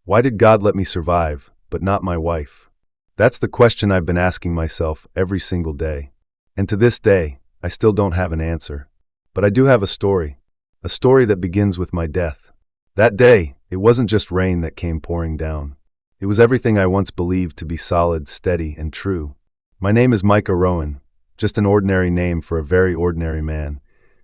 Why did God let me survive, but not my wife? That's the question I've been asking myself every single day. And to this day, I still don't have an answer. But I do have a story that begins with my death. That day, it wasn't just rain that came pouring down. It was everything I once believed to be solid, steady, and true. My name is Micah Rowan, just an ordinary name for a very ordinary man,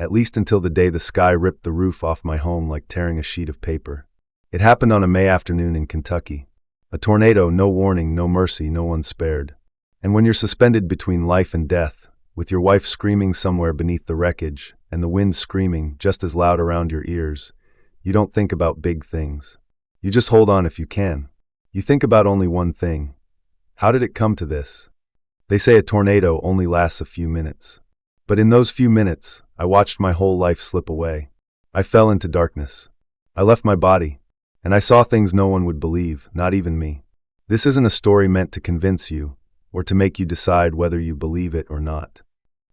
at least until the day the sky ripped the roof off my home like tearing a sheet of paper. It happened on a May afternoon in Kentucky. A tornado, no warning, no mercy, no one spared. And when you're suspended between life and death, with your wife screaming somewhere beneath the wreckage, and the wind screaming just as loud around your ears, you don't think about big things. You just hold on if you can. You think about only one thing. How did it come to this? They say a tornado only lasts a few minutes. But in those few minutes, I watched my whole life slip away. I fell into darkness. I left my body, and I saw things no one would believe, not even me. This isn't a story meant to convince you, or to make you decide whether you believe it or not.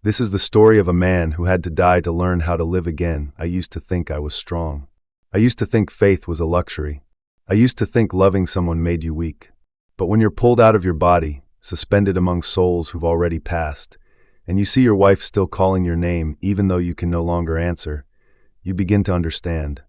This is the story of a man who had to die to learn how to live again. I used to think I was strong. I used to think faith was a luxury. I used to think loving someone made you weak. But when you're pulled out of your body, suspended among souls who've already passed, and you see your wife still calling your name even though you can no longer answer, you begin to understand.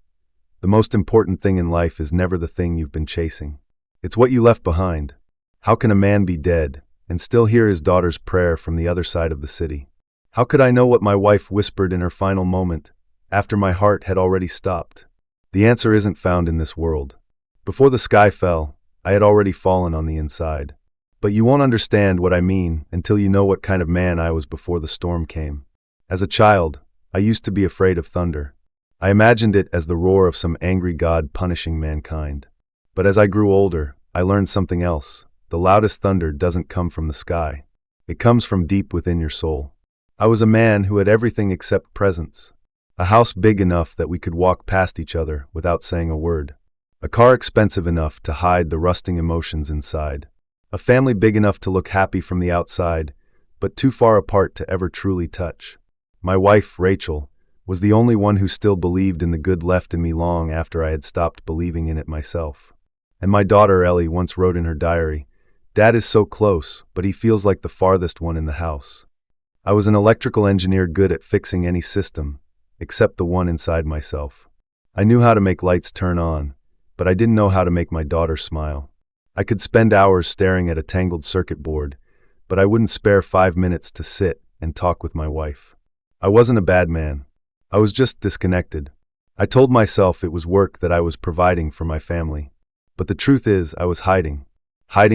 The most important thing in life is never the thing you've been chasing. It's what you left behind. How can a man be dead and still hear his daughter's prayer from the other side of the city? How could I know what my wife whispered in her final moment, after my heart had already stopped? The answer isn't found in this world. Before the sky fell, I had already fallen on the inside. But you won't understand what I mean until you know what kind of man I was before the storm came. As a child, I used to be afraid of thunder. I imagined it as the roar of some angry god punishing mankind. But as I grew older, I learned something else. The loudest thunder doesn't come from the sky. It comes from deep within your soul. I was a man who had everything except presence. A house big enough that we could walk past each other without saying a word. A car expensive enough to hide the rusting emotions inside. A family big enough to look happy from the outside, but too far apart to ever truly touch. My wife, Rachel, was the only one who still believed in the good left in me long after I had stopped believing in it myself. And my daughter, Ellie, once wrote in her diary, "Dad is so close, but he feels like the farthest one in the house." I was an electrical engineer good at fixing any system, except the one inside myself. I knew how to make lights turn on, but I didn't know how to make my daughter smile. I could spend hours staring at a tangled circuit board, but I wouldn't spare 5 minutes to sit and talk with my wife. I wasn't a bad man. I was just disconnected. I told myself it was work that I was providing for my family. But the truth is, I was hiding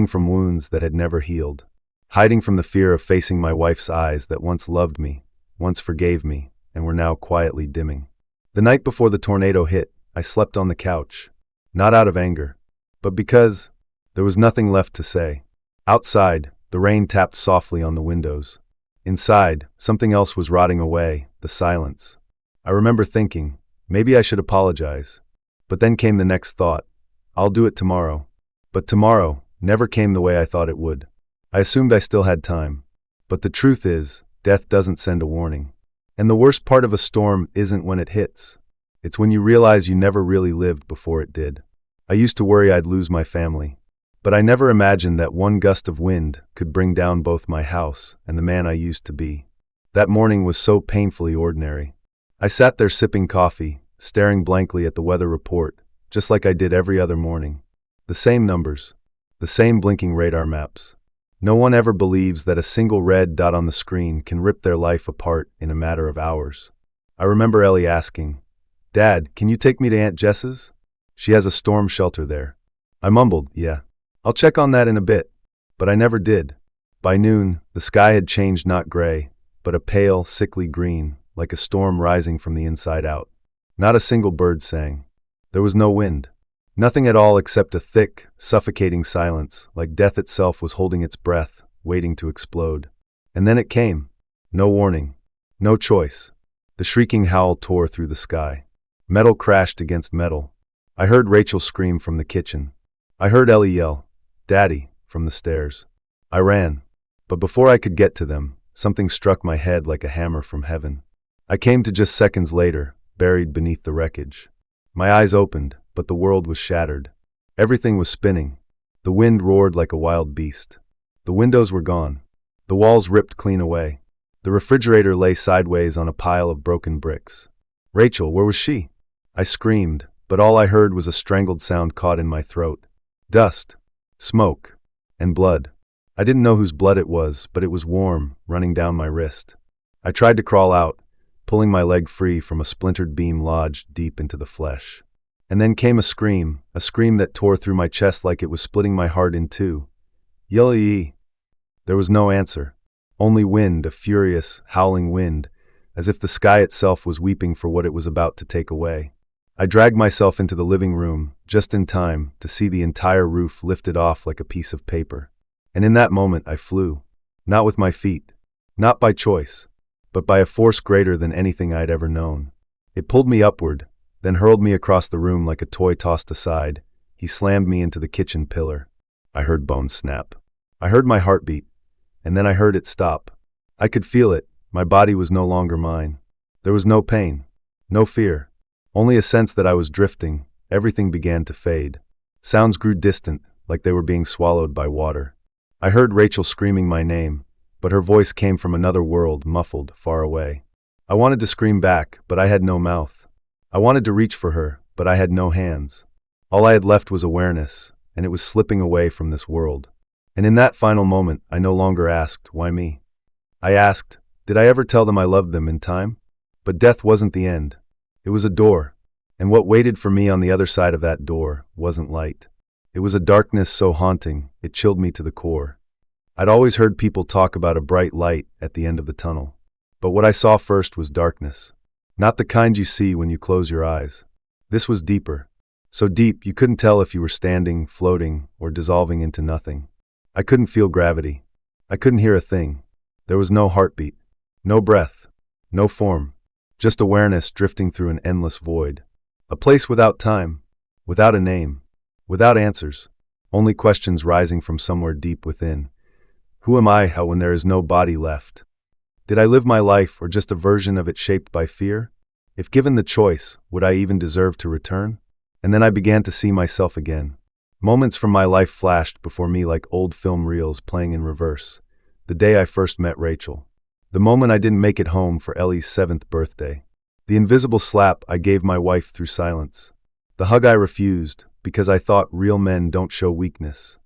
from wounds that had never healed, hiding from the fear of facing my wife's eyes that once loved me, once forgave me, and were now quietly dimming. The night before the tornado hit, I slept on the couch, not out of anger, but because there was nothing left to say. Outside, the rain tapped softly on the windows. Inside, something else was rotting away, the silence. I remember thinking, maybe I should apologize. But then came the next thought, I'll do it tomorrow. But tomorrow never came the way I thought it would. I assumed I still had time. But the truth is, death doesn't send a warning. And the worst part of a storm isn't when it hits. It's when you realize you never really lived before it did. I used to worry I'd lose my family. But I never imagined that one gust of wind could bring down both my house and the man I used to be. That morning was so painfully ordinary. I sat there sipping coffee, staring blankly at the weather report, just like I did every other morning. The same numbers, the same blinking radar maps. No one ever believes that a single red dot on the screen can rip their life apart in a matter of hours. I remember Ellie asking, "Dad, can you take me to Aunt Jess's? She has a storm shelter there." I mumbled, "Yeah. I'll check on that in a bit." But I never did. By noon, the sky had changed not gray, but a pale, sickly green, like a storm rising from the inside out. Not a single bird sang. There was no wind. Nothing at all except a thick, suffocating silence, like death itself was holding its breath, waiting to explode. And then it came. No warning. No choice. The shrieking howl tore through the sky. Metal crashed against metal. I heard Rachel scream from the kitchen. I heard Ellie yell, "Daddy," from the stairs. I ran. But before I could get to them, something struck my head like a hammer from heaven. I came to just seconds later, buried beneath the wreckage. My eyes opened, but the world was shattered. Everything was spinning. The wind roared like a wild beast. The windows were gone. The walls ripped clean away. The refrigerator lay sideways on a pile of broken bricks. Rachel, where was she? I screamed, but all I heard was a strangled sound caught in my throat. Dust, smoke, and blood. I didn't know whose blood it was, but it was warm, running down my wrist. I tried to crawl out, pulling my leg free from a splintered beam lodged deep into the flesh. And then came a scream that tore through my chest like it was splitting my heart in two. Yelly! There was no answer. Only wind, a furious, howling wind, as if the sky itself was weeping for what it was about to take away. I dragged myself into the living room, just in time to see the entire roof lifted off like a piece of paper. And in that moment I flew. Not with my feet. Not by choice. But by a force greater than anything I'd ever known. It pulled me upward, then hurled me across the room like a toy tossed aside. He slammed me into the kitchen pillar. I heard bones snap. I heard my heartbeat, and then I heard it stop. I could feel it. My body was no longer mine. There was no pain, no fear, only a sense that I was drifting. Everything began to fade. Sounds grew distant, like they were being swallowed by water. I heard Rachel screaming my name, but her voice came from another world, muffled, far away. I wanted to scream back, but I had no mouth. I wanted to reach for her, but I had no hands. All I had left was awareness, and it was slipping away from this world. And in that final moment, I no longer asked, why me? I asked, did I ever tell them I loved them in time? But death wasn't the end. It was a door, and what waited for me on the other side of that door wasn't light. It was a darkness so haunting, it chilled me to the core. I'd always heard people talk about a bright light at the end of the tunnel. But what I saw first was darkness. Not the kind you see when you close your eyes. This was deeper. So deep you couldn't tell if you were standing, floating, or dissolving into nothing. I couldn't feel gravity. I couldn't hear a thing. There was no heartbeat, no breath, no form, just awareness drifting through an endless void. A place without time, without a name, without answers, only questions rising from somewhere deep within. Who am I when there is no body left? Did I live my life or just a version of it shaped by fear? If given the choice, would I even deserve to return? And then I began to see myself again. Moments from my life flashed before me like old film reels playing in reverse. The day I first met Rachel. The moment I didn't make it home for Ellie's 7th birthday. The invisible slap I gave my wife through silence. The hug I refused because I thought real men don't show weakness.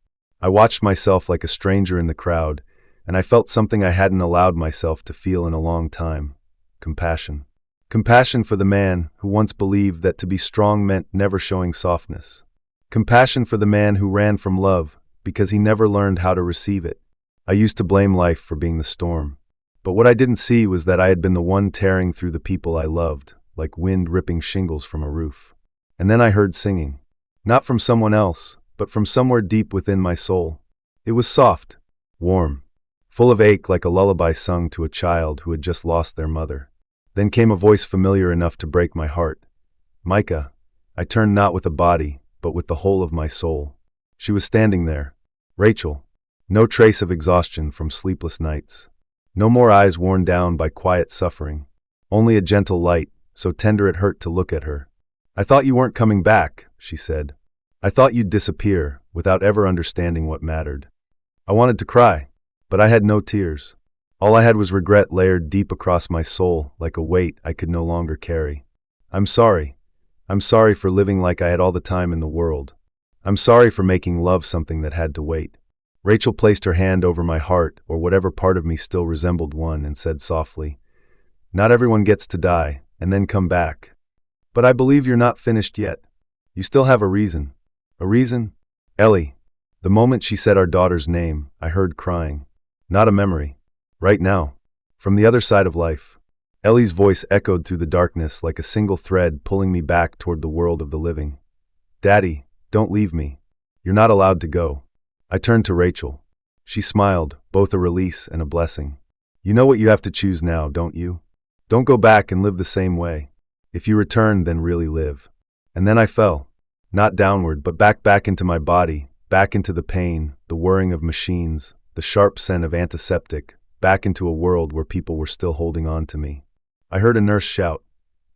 I watched myself like a stranger in the crowd, and I felt something I hadn't allowed myself to feel in a long time. Compassion. Compassion for the man who once believed that to be strong meant never showing softness. Compassion for the man who ran from love because he never learned how to receive it. I used to blame life for being the storm. But what I didn't see was that I had been the one tearing through the people I loved, like wind ripping shingles from a roof. And then I heard singing. Not from someone else, but from somewhere deep within my soul. It was soft, warm, full of ache like a lullaby sung to a child who had just lost their mother. Then came a voice familiar enough to break my heart. Micah. I turned not with a body, but with the whole of my soul. She was standing there. Rachel. No trace of exhaustion from sleepless nights. No more eyes worn down by quiet suffering. Only a gentle light, so tender it hurt to look at her. I thought you weren't coming back, she said. I thought you'd disappear, without ever understanding what mattered. I wanted to cry, but I had no tears. All I had was regret layered deep across my soul, like a weight I could no longer carry. I'm sorry. I'm sorry for living like I had all the time in the world. I'm sorry for making love something that had to wait. Rachel placed her hand over my heart, or whatever part of me still resembled one, and said softly, not everyone gets to die, and then come back. But I believe you're not finished yet. You still have a reason. A reason? Ellie. The moment she said our daughter's name, I heard crying. Not a memory. Right now. From the other side of life. Ellie's voice echoed through the darkness like a single thread pulling me back toward the world of the living. Daddy, don't leave me. You're not allowed to go. I turned to Rachel. She smiled, both a release and a blessing. You know what you have to choose now, don't you? Don't go back and live the same way. If you return, then really live. And then I fell. Not downward, but back into my body, back into the pain, the whirring of machines, the sharp scent of antiseptic, back into a world where people were still holding on to me. I heard a nurse shout,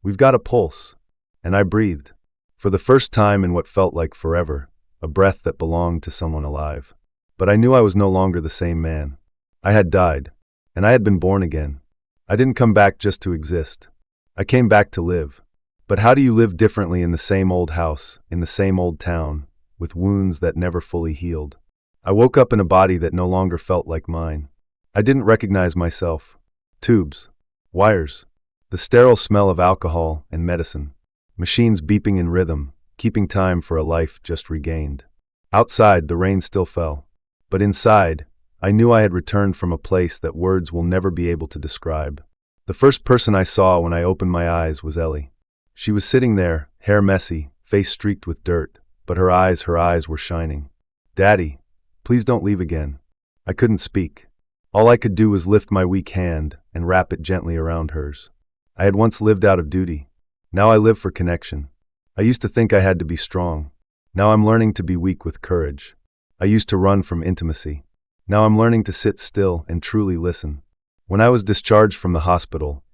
"We've got a pulse." And I breathed. For the first time in what felt like forever, a breath that belonged to someone alive. But I knew I was no longer the same man. I had died, and I had been born again. I didn't come back just to exist. I came back to live. But how do you live differently in the same old house, in the same old town, with wounds that never fully healed? I woke up in a body that no longer felt like mine. I didn't recognize myself. Tubes, wires, the sterile smell of alcohol and medicine, machines beeping in rhythm, keeping time for a life just regained. Outside, the rain still fell. But inside, I knew I had returned from a place that words will never be able to describe. The first person I saw when I opened my eyes was Ellie. She was sitting there, hair messy, face streaked with dirt, but her eyes were shining. "Daddy, please don't leave again." I couldn't speak. All I could do was lift my weak hand and wrap it gently around hers. I had once lived out of duty. Now I live for connection. I used to think I had to be strong. Now I'm learning to be weak with courage. I used to run from intimacy. Now I'm learning to sit still and truly listen. When I was discharged from the hospital,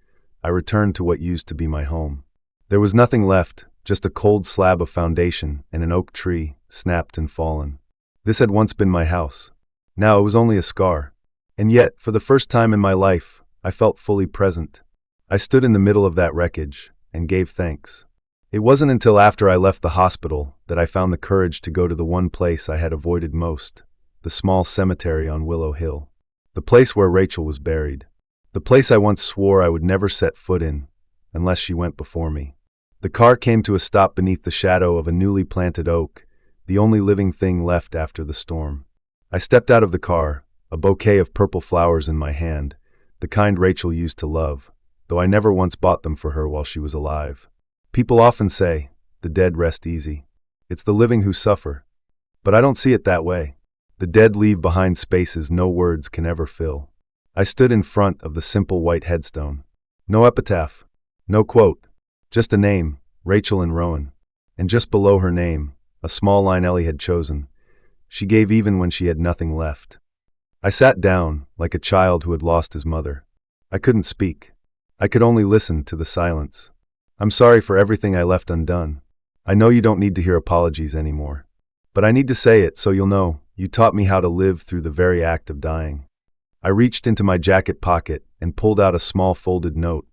I returned to what used to be my home. There was nothing left, just a cold slab of foundation and an oak tree, snapped and fallen. This had once been my house. Now it was only a scar. And yet, for the first time in my life, I felt fully present. I stood in the middle of that wreckage and gave thanks. It wasn't until after I left the hospital that I found the courage to go to the one place I had avoided most, the small cemetery on Willow Hill. The place where Rachel was buried. The place I once swore I would never set foot in, unless she went before me. The car came to a stop beneath the shadow of a newly planted oak, the only living thing left after the storm. I stepped out of the car, a bouquet of purple flowers in my hand, the kind Rachel used to love, though I never once bought them for her while she was alive. People often say, the dead rest easy. It's the living who suffer. But I don't see it that way. The dead leave behind spaces no words can ever fill. I stood in front of the simple white headstone. No epitaph, no quote, just a name, Rachel in Rowan. And just below her name, a small line Ellie had chosen. She gave even when she had nothing left. I sat down, like a child who had lost his mother. I couldn't speak. I could only listen to the silence. I'm sorry for everything I left undone. I know you don't need to hear apologies anymore. But I need to say it so you'll know, you taught me how to live through the very act of dying. I reached into my jacket pocket and pulled out a small folded note,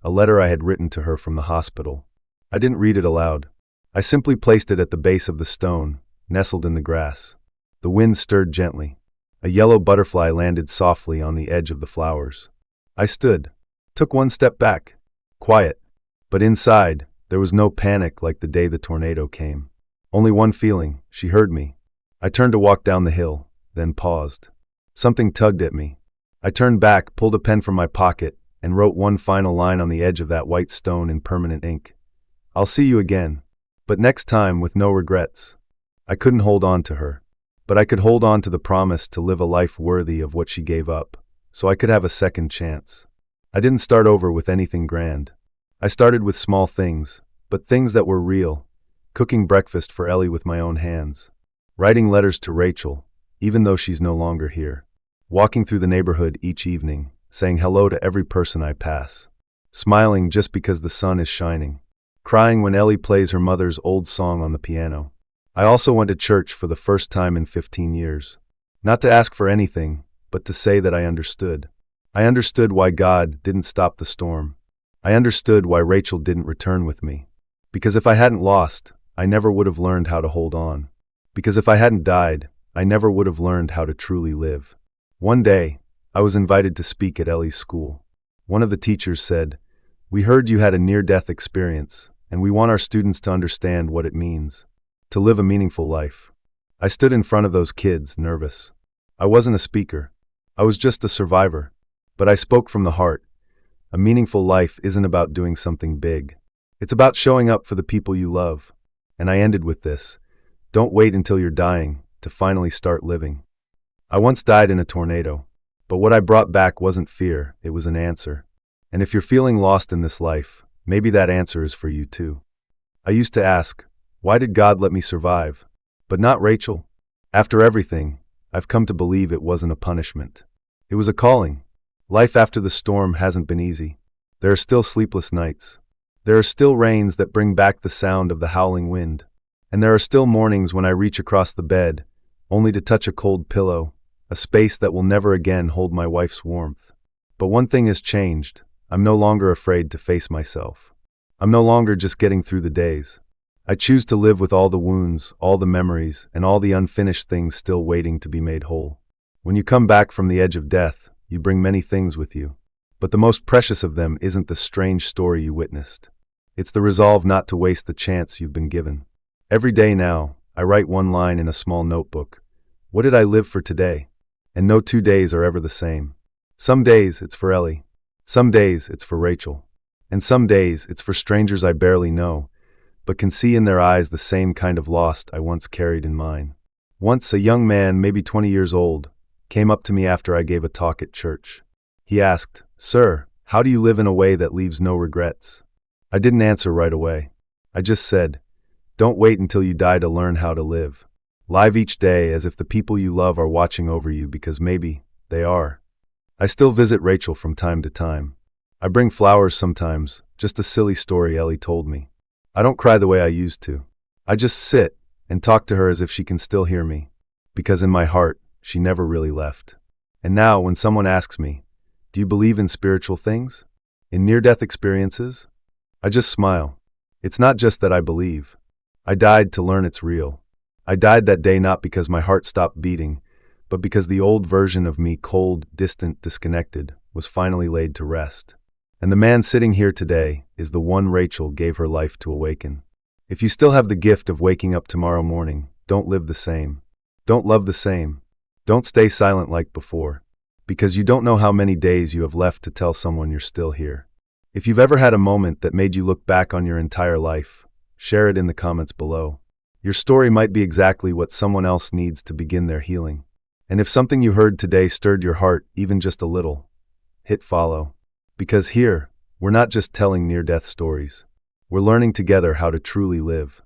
a letter I had written to her from the hospital. I didn't read it aloud. I simply placed it at the base of the stone, nestled in the grass. The wind stirred gently. A yellow butterfly landed softly on the edge of the flowers. I stood, took one step back, quiet. But inside, there was no panic like the day the tornado came. Only one feeling, she heard me. I turned to walk down the hill, then paused. Something tugged at me. I turned back, pulled a pen from my pocket, and wrote one final line on the edge of that white stone in permanent ink. I'll see you again, but next time with no regrets. I couldn't hold on to her, but I could hold on to the promise to live a life worthy of what she gave up, so I could have a second chance. I didn't start over with anything grand. I started with small things, but things that were real. Cooking breakfast for Ellie with my own hands. Writing letters to Rachel, even though she's no longer here. Walking through the neighborhood each evening, saying hello to every person I pass. Smiling just because the sun is shining. Crying when Ellie plays her mother's old song on the piano. I also went to church for the first time in 15 years. Not to ask for anything, but to say that I understood. I understood why God didn't stop the storm. I understood why Rachel didn't return with me. Because if I hadn't lost, I never would have learned how to hold on. Because if I hadn't died, I never would have learned how to truly live. One day, I was invited to speak at Ellie's school. One of the teachers said, "We heard you had a near-death experience, and we want our students to understand what it means to live a meaningful life." I stood in front of those kids, nervous. I wasn't a speaker. I was just a survivor. But I spoke from the heart. A meaningful life isn't about doing something big. It's about showing up for the people you love. And I ended with this: don't wait until you're dying to finally start living. I once died in a tornado, but what I brought back wasn't fear, it was an answer. And if you're feeling lost in this life, maybe that answer is for you too. I used to ask, why did God let me survive? But not Rachel. After everything, I've come to believe it wasn't a punishment. It was a calling. Life after the storm hasn't been easy. There are still sleepless nights. There are still rains that bring back the sound of the howling wind. And there are still mornings when I reach across the bed, only to touch a cold pillow, a space that will never again hold my wife's warmth. But one thing has changed. I'm no longer afraid to face myself. I'm no longer just getting through the days. I choose to live with all the wounds, all the memories, and all the unfinished things still waiting to be made whole. When you come back from the edge of death, you bring many things with you. But the most precious of them isn't the strange story you witnessed. It's the resolve not to waste the chance you've been given. Every day now, I write one line in a small notebook. What did I live for today? And no 2 days are ever the same. Some days it's for Ellie. Some days it's for Rachel. And some days it's for strangers I barely know, but can see in their eyes the same kind of loss I once carried in mine. Once a young man, maybe 20 years old, came up to me after I gave a talk at church. He asked, "Sir, how do you live in a way that leaves no regrets?" I didn't answer right away. I just said, "Don't wait until you die to learn how to live. Live each day as if the people you love are watching over you, because maybe they are." I still visit Rachel from time to time. I bring flowers sometimes, just a silly story Ellie told me. I don't cry the way I used to. I just sit and talk to her as if she can still hear me, because in my heart, she never really left. And now, when someone asks me, "Do you believe in spiritual things? In near-death experiences?" I just smile. It's not just that I believe. I died to learn it's real. I died that day not because my heart stopped beating, but because the old version of me, cold, distant, disconnected, was finally laid to rest. And the man sitting here today is the one Rachel gave her life to awaken. If you still have the gift of waking up tomorrow morning, don't live the same. Don't love the same. Don't stay silent like before, because you don't know how many days you have left to tell someone you're still here. If you've ever had a moment that made you look back on your entire life, share it in the comments below. Your story might be exactly what someone else needs to begin their healing. And if something you heard today stirred your heart even just a little, hit follow. Because here, we're not just telling near-death stories. We're learning together how to truly live.